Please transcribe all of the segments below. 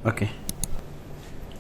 Okey.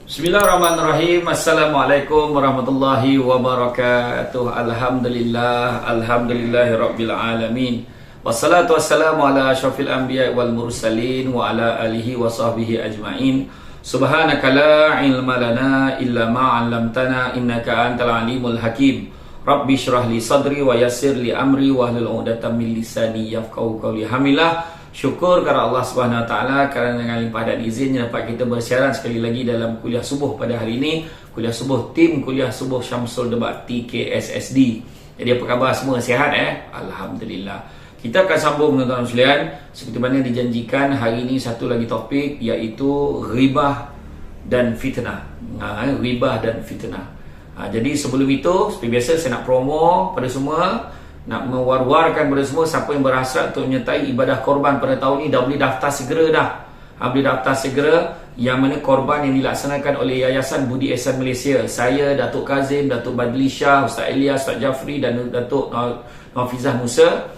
Bismillahirrahmanirrahim. Assalamualaikum warahmatullahi wabarakatuh. Alhamdulillahirabbil alamin. Wassalatu wassalamu ala asyrafil anbiya wal mursalin wa ala alihi wa sahbihi ajmain. Subhanaka la ilma lana illa ma 'allamtana innaka antal alimul hakim. Rabbi shrah li sadri wa yassir li amri wa hlul 'uqdatam min lisani yafqahu qawli. Alhamdulillah, syukur kepada Allah Subhanahu Wa Taala kerana dengan limpah dan izinnya dapat kita bersiaran sekali lagi dalam kuliah subuh pada hari ini. Kuliah subuh tim kuliah subuh Syamsul Debat TKSSD. Jadi apa khabar semua, sihat Alhamdulillah. Kita akan sambung tuan-tuan sekalian, seperti mana dijanjikan hari ini satu lagi topik, iaitu ribah dan fitnah. Ribah dan fitnah. Jadi sebelum itu, seperti biasa saya nak promo pada semua, nak mewar-warkan pada semua siapa yang berhasrat untuk menyertai ibadah korban pada tahun ini, dah boleh daftar segera dah. Boleh daftar segera, yang mana korban yang dilaksanakan oleh Yayasan Budi Ehsan Malaysia. Saya, Datuk Kazim, Datuk Badli Shah, Ustaz Elias, Ustaz Jafri dan Datuk Nafizah Musa.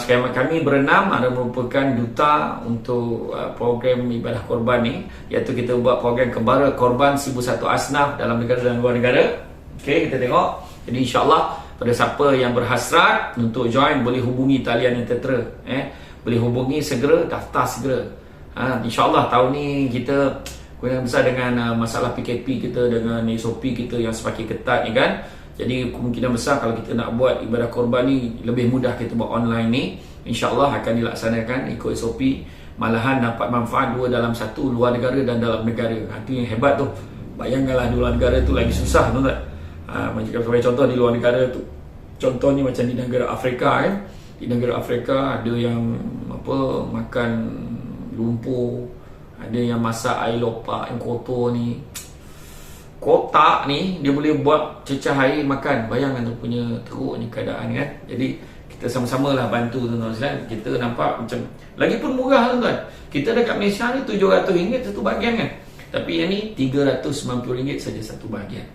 Sekarang kami berenam ada merupakan duta untuk program ibadah korban ni, iaitu kita buat program kebara korban 1001 asnaf dalam negara dan luar negara. Okey, kita tengok. Jadi insya-Allah pada siapa yang berhasrat untuk join, boleh hubungi talian yang tertera. Boleh hubungi segera, daftar segera. InsyaAllah tahun ni kita kurang besar dengan masalah PKP kita, dengan SOP kita yang semakin ketat ni kan. Jadi kemungkinan besar kalau kita nak buat ibadah korban ni lebih mudah kita buat online ni. InsyaAllah akan dilaksanakan ikut SOP. Malahan dapat manfaat dua dalam satu, luar negara dan dalam negara. Itu yang hebat tu. Bayangkanlah di luar negara tu lagi susah, betul tak? Macam sebagai contoh di luar negara tu, contohnya macam di negara Afrika kan. Di negara Afrika ada yang makan lumpur, ada yang masak air lopak yang kotor ni, kotak ni dia boleh buat cecah air makan. Bayangkan tu punya teruknya keadaan kan. Jadi kita sama-sama lah bantu tuan-tuan sekalian. Kita nampak macam lagipun murah tuan-tuan. Kita dekat Malaysia ni RM700 satu bahagian kan, tapi yang ni RM390 saja satu bahagian.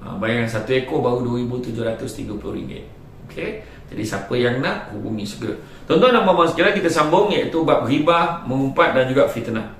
Bayangkan satu ekor baru RM2,730. Okey. Jadi siapa yang nak, hubungi segera. Tuan-tuan dan puan-puan sekalian, kita sambung iaitu bab ribah, mengumpat dan juga fitnah.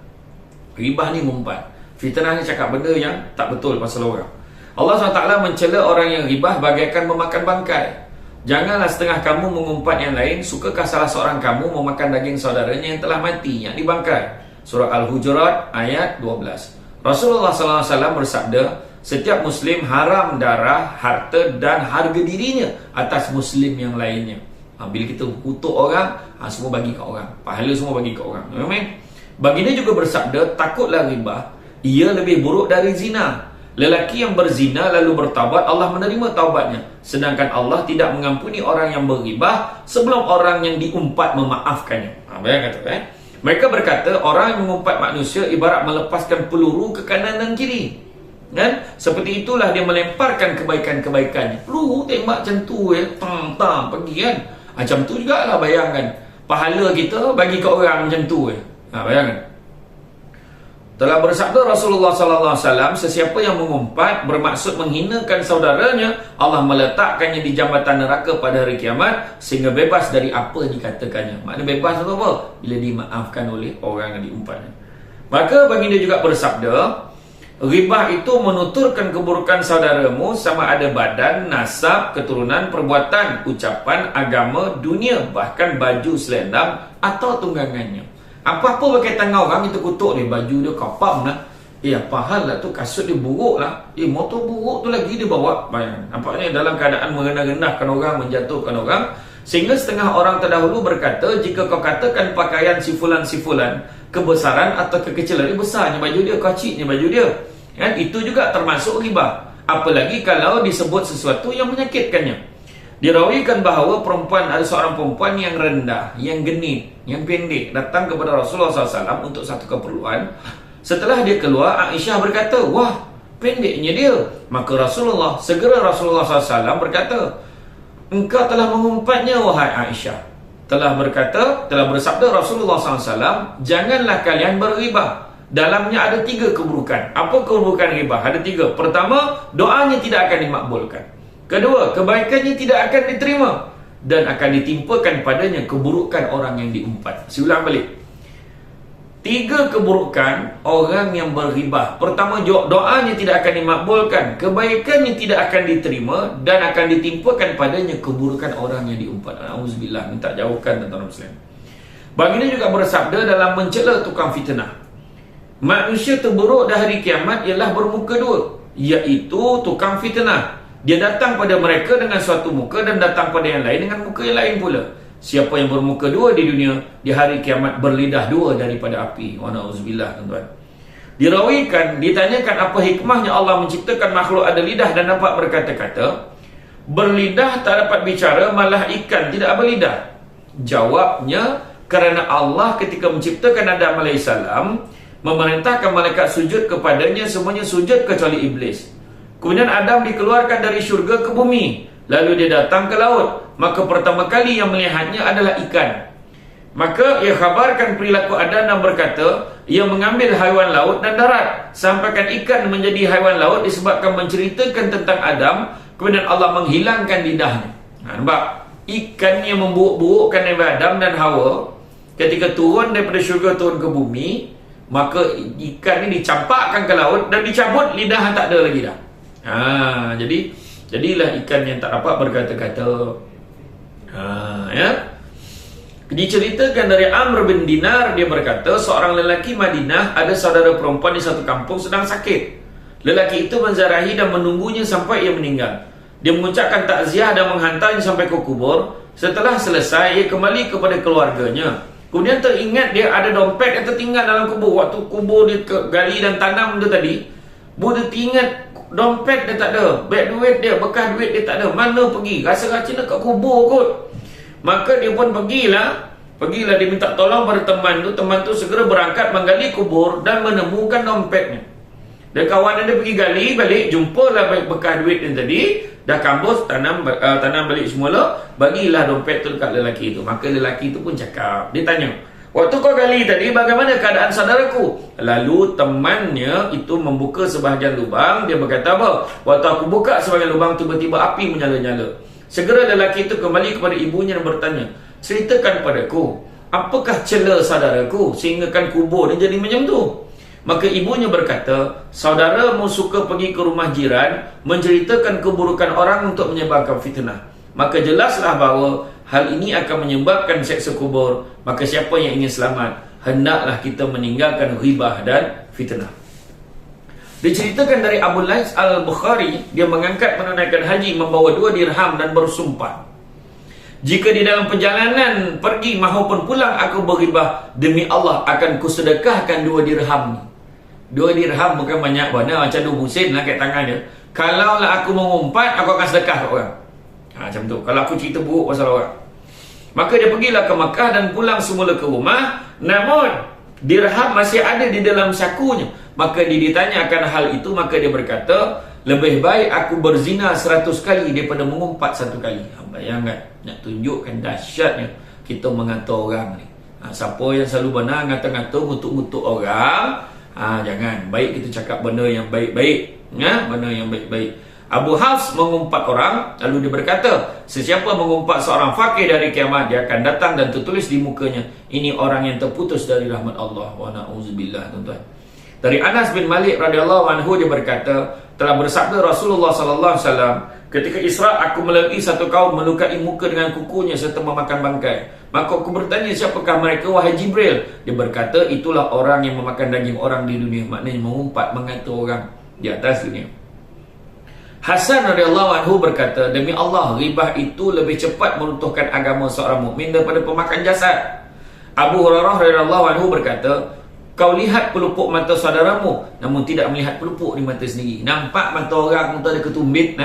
Ribah ni mengumpat, fitnah ni cakap benda yang tak betul pasal orang. Allah SWT mencela orang yang ribah bagaikan memakan bangkai. Janganlah setengah kamu mengumpat yang lain. Sukakah salah seorang kamu memakan daging saudaranya yang telah mati, yang dibangkai? Surah Al-Hujurat ayat 12. Rasulullah SAW bersabda, setiap Muslim haram darah, harta dan harga dirinya atas Muslim yang lainnya. Bila kita kutuk orang, semua bagi kat orang, pahala semua bagi kat orang. Baginda juga bersabda, takutlah ribah, ia lebih buruk dari zina. Lelaki yang berzina lalu bertaubat, Allah menerima taubatnya. Sedangkan Allah tidak mengampuni orang yang berribah sebelum orang yang diumpat memaafkannya. Bayangkan tu kan. Mereka berkata, orang yang mengumpat manusia ibarat melepaskan peluru ke kanan dan kiri. Kan? Seperti itulah dia melemparkan kebaikan-kebaikannya. Peluru tembak macam tu tang pergi kan. Macam tu jugalah, bayangkan pahala kita bagi ke orang macam tu bayangkan. Telah bersabda Rasulullah sallallahu alaihi wasallam, sesiapa yang mengumpat bermaksud menghinakan saudaranya, Allah meletakkannya di jambatan neraka pada hari kiamat sehingga bebas dari apa yang dikatakannya. Makna bebas itu apa? Bila dimaafkan oleh orang yang diumpatnya. Maka baginda juga bersabda, ribah itu menuturkan keburukan saudaramu, sama ada badan, nasab, keturunan, perbuatan, ucapan, agama, dunia, bahkan baju selendang atau tunggangannya. Apa-apa berkaitan dengan orang, kita kutuk dia, baju dia kapam lah. Apa hal lah tu, kasut dia buruk lah. Motor buruk tu lagi dia bawa. Bayang, nampaknya dalam keadaan merendah-rendahkan orang, menjatuhkan orang. Sehingga setengah orang terdahulu berkata, jika kau katakan pakaian si fulan-si-fulan, kebesaran atau kekecilan dia, besarnya baju dia, kecilnya baju dia, kan? Itu juga termasuk ribah. Apalagi kalau disebut sesuatu yang menyakitkannya. Dirawikan bahawa ada seorang perempuan yang rendah, yang genit, yang pendek datang kepada Rasulullah SAW untuk satu keperluan. Setelah dia keluar, Aisyah berkata, wah, pendeknya dia. Maka segera Rasulullah SAW berkata, engkau telah mengumpatnya wahai Aisyah. Telah bersabda Rasulullah SAW, janganlah kalian berribah. Dalamnya ada 3 keburukan. Apa keburukan ribah? Ada 3. Pertama, doanya tidak akan dimakbulkan. Kedua, kebaikannya tidak akan diterima. Dan akan ditimpakan padanya keburukan orang yang diumpat. Saya ulang balik. 3 keburukan orang yang berghibah. Pertama, doanya tidak akan dimakbulkan, kebaikannya tidak akan diterima, dan akan ditimpakan padanya keburukan orang yang diumpat. Auzubillah, minta jauhkan tuan-tuan muslim. Baginda juga bersabda dalam mencela tukang fitnah, manusia terburuk di hari kiamat ialah bermuka dua, iaitu tukang fitnah. Dia datang pada mereka dengan suatu muka dan datang pada yang lain dengan muka yang lain pula. Siapa yang bermuka dua di dunia, di hari kiamat berlidah dua daripada api. Wa na'udzubillah, tuan-tuan. Dirawikan, ditanyakan apa hikmahnya Allah menciptakan makhluk ada lidah dan dapat berkata-kata. Berlidah tak dapat bicara, malah ikan tidak berlidah. Jawabnya, kerana Allah ketika menciptakan Adam AS, memerintahkan malaikat sujud kepadanya, semuanya sujud kecuali iblis. Kemudian Adam dikeluarkan dari syurga ke bumi, lalu dia datang ke laut. Maka pertama kali yang melihatnya adalah ikan. Maka ia khabarkan perilaku Adam dan berkata, ia mengambil haiwan laut dan darat, sampaikan ikan menjadi haiwan laut disebabkan menceritakan tentang Adam. Kemudian Allah menghilangkan lidahnya. Nampak? Ikan yang memburuk-burukkan Nabi Adam dan Hawa, ketika turun daripada syurga turun ke bumi, maka ikan ni dicampakkan ke laut dan dicabut, lidah tak ada lagi dah. Jadilah ikan yang tak dapat berkata-kata. Diceritakan dari Amr bin Dinar, dia berkata, seorang lelaki Madinah ada saudara perempuan di satu kampung sedang sakit. Lelaki itu menzarahi dan menunggunya sampai ia meninggal. Dia mengucapkan takziah dan menghantarnya sampai ke kubur. Setelah selesai, ia kembali kepada keluarganya. Kemudian teringat dia ada dompet yang tertinggal dalam kubur. Waktu kubur dia gali dan tanam tu tadi, dia teringat dompet dia tak ada, beg duit dia, bekas duit dia tak ada. Mana pergi? Rasa-rasa nak kat kubur kot. Maka dia pun pergilah dia minta tolong pada teman tu segera berangkat menggali kubur dan menemukan dompetnya. Dan kawan dia pergi gali balik, jumpalah bekas duit yang tadi, dah kambus, tanam balik semula, bagilah dompet tu dekat lelaki itu. Maka lelaki itu pun cakap, dia tanya, waktu kau gali tadi bagaimana keadaan saudaraku? Lalu temannya itu membuka sebahagian lubang. Dia berkata apa? Waktu aku buka sebahagian lubang, tiba-tiba api menyala-nyala. Segera lelaki itu kembali kepada ibunya dan bertanya, ceritakan padaku, apakah celah saudaraku sehinggakan kubur dia jadi macam tu? Maka ibunya berkata, saudaramu suka pergi ke rumah jiran, menceritakan keburukan orang untuk menyebarkan fitnah. Maka jelaslah bahawa hal ini akan menyebabkan seksa kubur. Maka siapa yang ingin selamat, hendaklah kita meninggalkan ghibah dan fitnah. Diceritakan dari Abu Lais Al-Bukhari, dia mengangkat menunaikan haji membawa 2 dirham dan bersumpah, jika di dalam perjalanan pergi maupun pulang aku berghibah, demi Allah akan kusedekahkan 2 dirham ni. 2 dirham bukan banyak mana, macam 2 sen lah kat tangan dia. Kalaulah aku mengumpat, aku akan sedekah kat orang. Macam tu, kalau aku cerita buruk pasal orang. Maka dia pergilah ke Makkah dan pulang semula ke rumah. Namun dirham masih ada di dalam sakunya. Maka dia ditanyakan hal itu, maka dia berkata, lebih baik aku berzina 100 kali daripada mengumpat 1 kali. Bayangkan, nak tunjukkan dahsyatnya kita mengata orang ni. Siapa yang selalu benar ngata-ngata, ngutuk-ngutuk orang, jangan. Baik kita cakap benda yang baik-baik, benda yang baik-baik. Abu Hafs mengumpat orang, lalu dia berkata, sesiapa mengumpat seorang fakir dari kiamat, dia akan datang dan tertulis di mukanya, ini orang yang terputus dari rahmat Allah. Wa na'udzubillah, tuan-tuan. Dari Anas bin Malik radhiyallahu anhu, dia berkata, telah bersabda Rasulullah sallallahu alaihi wasallam, ketika Isra aku melalui satu kaum melukai muka dengan kukunya serta memakan bangkai. Maka aku bertanya, siapakah mereka wahai Jibril? Dia berkata, itulah orang yang memakan daging orang di dunia. Maknanya mengumpat, mengata orang di atas dunia. Hasan radhiyallahu anhu berkata, demi Allah, ghibah itu lebih cepat meruntuhkan agama seorang mukmin daripada pemakan jasad. Abu Hurairah radhiyallahu anhu berkata, kau lihat pelupuk mata saudaramu, namun tidak melihat pelupuk di mata sendiri. Nampak mata orang tu ada ketumbit,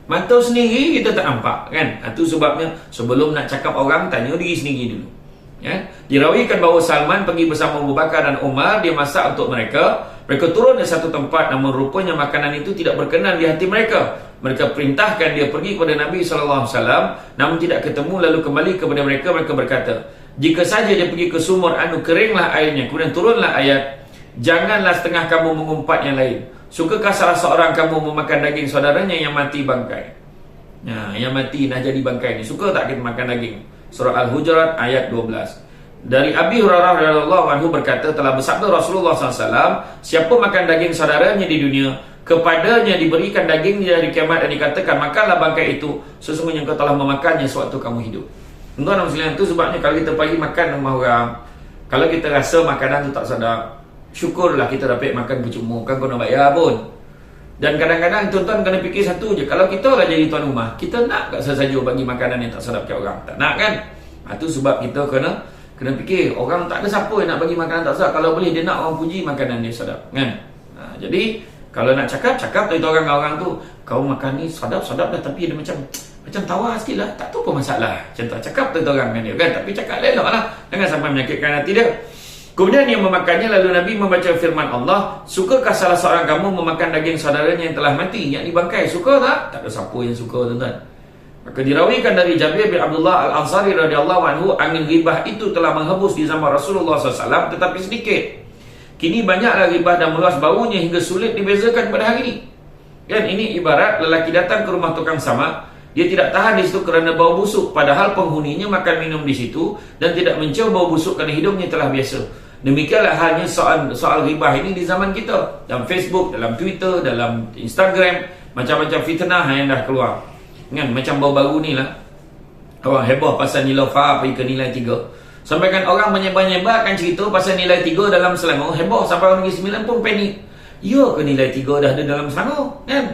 mata sendiri kita tak nampak, kan? Itu sebabnya sebelum nak cakap orang, tanya diri sendiri dulu. Dirawikan bahawa Salman pergi bersama Abu Bakar dan Umar, dia masak untuk mereka. Mereka turun di satu tempat, namun rupanya makanan itu tidak berkenan di hati mereka. Mereka perintahkan dia pergi kepada Nabi SAW, namun tidak ketemu. Lalu kembali kepada mereka, mereka berkata, jika saja dia pergi ke sumur, keringlah airnya. Kemudian turunlah ayat, janganlah setengah kamu mengumpat yang lain. Sukakah salah seorang kamu memakan daging saudaranya yang mati bangkai? Yang mati dah jadi bangkai ni, suka tak kita makan daging? Surah Al-Hujurat ayat 12. Dari Abi Hurairah radhiyallahu anhu berkata, telah bersabda Rasulullah SAW, siapa makan daging saudaranya di dunia, kepadanya diberikan dagingnya dari kiamat, dan dikatakan makanlah bangkai itu, sesungguhnya engkau telah memakannya sewaktu kamu hidup. Tuan-tuan dan sekalian, itu sebabnya kalau kita pergi makan rumah orang, kalau kita rasa makanan tu tak sedap, syukurlah kita dapat makan percuma, kan kau nak bayar pun. Dan kadang-kadang tuan-tuan kena fikir satu je, kalau kita lah jadi tuan rumah, kita nak tak saja bagi makanan yang tak sedap ke orang? Tak nak kan? Itu sebab kita kena fikir, orang tak ada siapa yang nak bagi makanan tak sedap. Kalau boleh dia nak orang puji makanan dia sedap, kan? Jadi kalau nak cakap tu orang tu, kau makan ni sedap-sedap dah, tapi dia macam tawar sikit lah, tak tahu apa masalah. Macam tu cakap tu orang kan dia, kan? Tapi cakap elok lah, jangan sampai menyakitkan hati dia. Kemudian yang memakannya, lalu Nabi membaca firman Allah, sukakah salah seorang kamu memakan daging saudaranya yang telah mati, yang dibangkai? Suka tak? Tak ada siapa yang suka, tuan-tuan. Maka dirawikan dari Jabir bin Abdullah Al-Ansari radhiyallahu anhu, angin ghibah itu telah menghembus di zaman Rasulullah SAW, tetapi sedikit. Kini banyaklah ghibah dan meluas baunya hingga sulit dibezakan pada hari ini. Dan ini ibarat lelaki datang ke rumah tukang samak, dia tidak tahan di situ kerana bau busuk, padahal penghuninya makan minum di situ dan tidak mencium bau busuk kerana hidungnya telah biasa. Demikianlah halnya soal ghibah ini di zaman kita. Dalam Facebook, dalam Twitter, dalam Instagram, macam-macam fitnah yang dah keluar. Kan, macam baru-baru ni lah, orang heboh pasal Niloufar pergi ke nilai 3. Sampai kan orang menyebar-nyebarkan cerita pasal nilai 3 dalam Selangor. Heboh sampai orang Negeri Sembilan pun panik. Ya ke nilai 3 dah ada dalam Selangor, kan?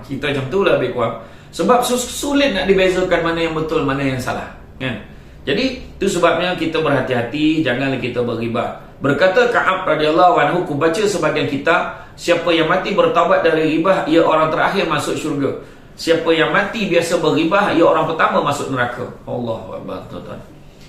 Kita macam tu lah lebih kurang. Sebab sulit nak dibezakan mana yang betul, mana yang salah, kan? Jadi itu sebabnya kita berhati-hati, janganlah kita berghibah. Berkata Ka'ab radhiyallahu anhu, ku baca sebagian kitab, siapa yang mati bertaubat dari ghibah, ia orang terakhir masuk syurga. Siapa yang mati biasa berghibah, ia orang pertama masuk neraka. Allahu Akbar, tuan-tuan.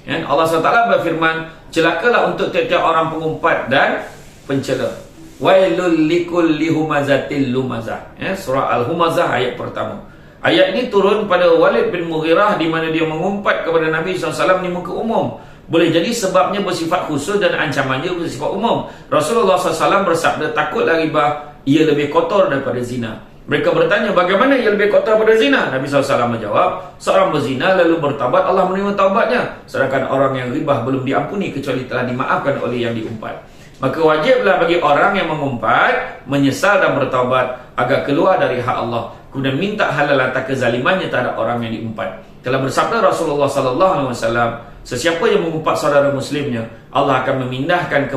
Allah SWT berfirman, celakalah untuk tiap-tiap orang pengumpat dan pencela. Wailul likulli humazatil lumazah. Surah Al-Humazah ayat pertama. Ayat ini turun pada Walid bin Mughirah, di mana dia mengumpat kepada Nabi SAW di muka umum. Boleh jadi sebabnya bersifat khusus dan ancamannya bersifat umum. Rasulullah SAW bersabda, takutlah ghibah, ia lebih kotor daripada zina. Mereka bertanya, bagaimana ia lebih kotor daripada zina? Nabi SAW menjawab, seorang berzina lalu bertaubat, Allah menerima taubatnya. Sedangkan orang yang ghibah belum diampuni kecuali telah dimaafkan oleh yang diumpat. Maka wajiblah bagi orang yang mengumpat menyesal dan bertaubat agar keluar dari hak Allah, kemudian minta halal atas kezalimannya terhadap orang yang diumpat. Telah bersabda Rasulullah SAW, sesiapa yang mengumpat saudara muslimnya, Allah akan memindahkan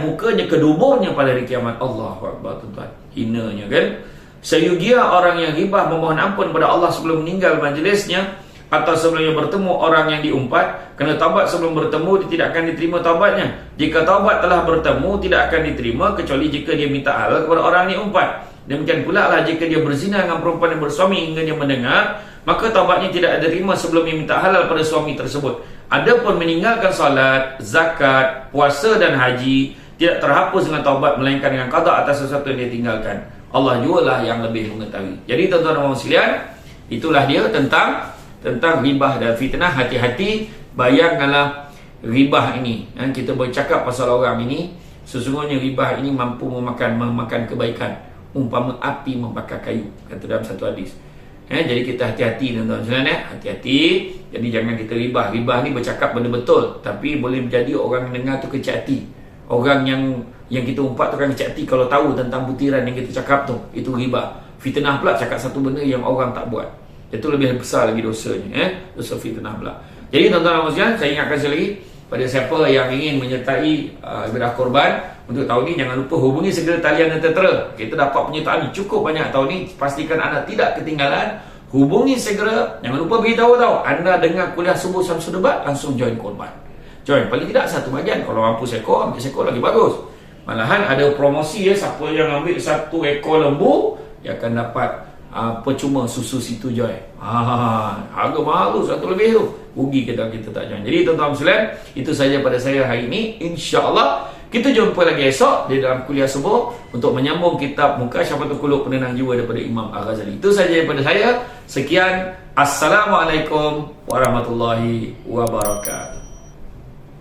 mukanya ke duburnya pada hari kiamat. Allahu Akbar, tuan-tuan. Hinanya, kan? Sayugia orang yang ghibah memohon ampun pada Allah sebelum meninggal majlisnya, atau sebelumnya bertemu orang yang diumpat. Kerana taubat sebelum bertemu, dia tidak akan diterima taubatnya. Jika taubat telah bertemu, tidak akan diterima kecuali jika dia minta halal kepada orang yang diumpat. Demikian pula lah jika dia berzina dengan perempuan yang bersuami hingga dia mendengar, maka taubatnya tidak diterima sebelum dia minta halal pada suami tersebut. Adapun meninggalkan salat, zakat, puasa dan haji tidak terhapus dengan taubat, melainkan dengan qada atas sesuatu yang dia tinggalkan. Allah jugalah yang lebih mengetahui. Jadi tuan-tuan dan sekalian, itulah dia tentang ghibah dan fitnah. Hati-hati, bayangkanlah ghibah ini, kita bercakap pasal orang ini, sesungguhnya ghibah ini mampu memakan kebaikan umpama api membakar kayu, kata dalam satu hadis. Jadi kita hati-hati, tuan-tuan sekalian, hati-hati. Jadi jangan kita ghibah. Ghibah ni bercakap benda betul, tapi boleh menjadi orang yang dengar tu kecil hati. Orang yang kita umpat tu kan kecil hati kalau tahu tentang butiran yang kita cakap tu, itu ghibah. Fitnah pula cakap satu benda yang orang tak buat, itu lebih besar lagi dosanya, dosa fitnah pula. Jadi tuan-tuan dan sekalian, saya ingatkan sekali lagi pada siapa yang ingin menyertai ibadah korban untuk tahun ini, jangan lupa hubungi segera talian dan tentera. Kita dapat penyertaan cukup banyak tahun ini, pastikan anda tidak ketinggalan. Hubungi segera, jangan lupa beritahu anda dengar kuliah subuh Samsul Debat, langsung join korban. Join, paling tidak satu bahagian. Kalau mampu seekor, ambil seekor lagi bagus. Malahan ada promosi, siapa yang ambil 1 ekor lembu, dia akan dapat percuma susu situ Joy. Harga mahal tu, 1 lebih tu. Rugi kita tak join. Jadi tuan-tuan sekalian, itu saja pada saya hari ini. InsyaAllah kita jumpa lagi esok di dalam kuliah subuh untuk menyambung kitab Mukasyafatul Qulub, penenang jiwa daripada Imam Al-Ghazali. Itu saja daripada saya. Sekian. Assalamualaikum warahmatullahi wabarakatuh.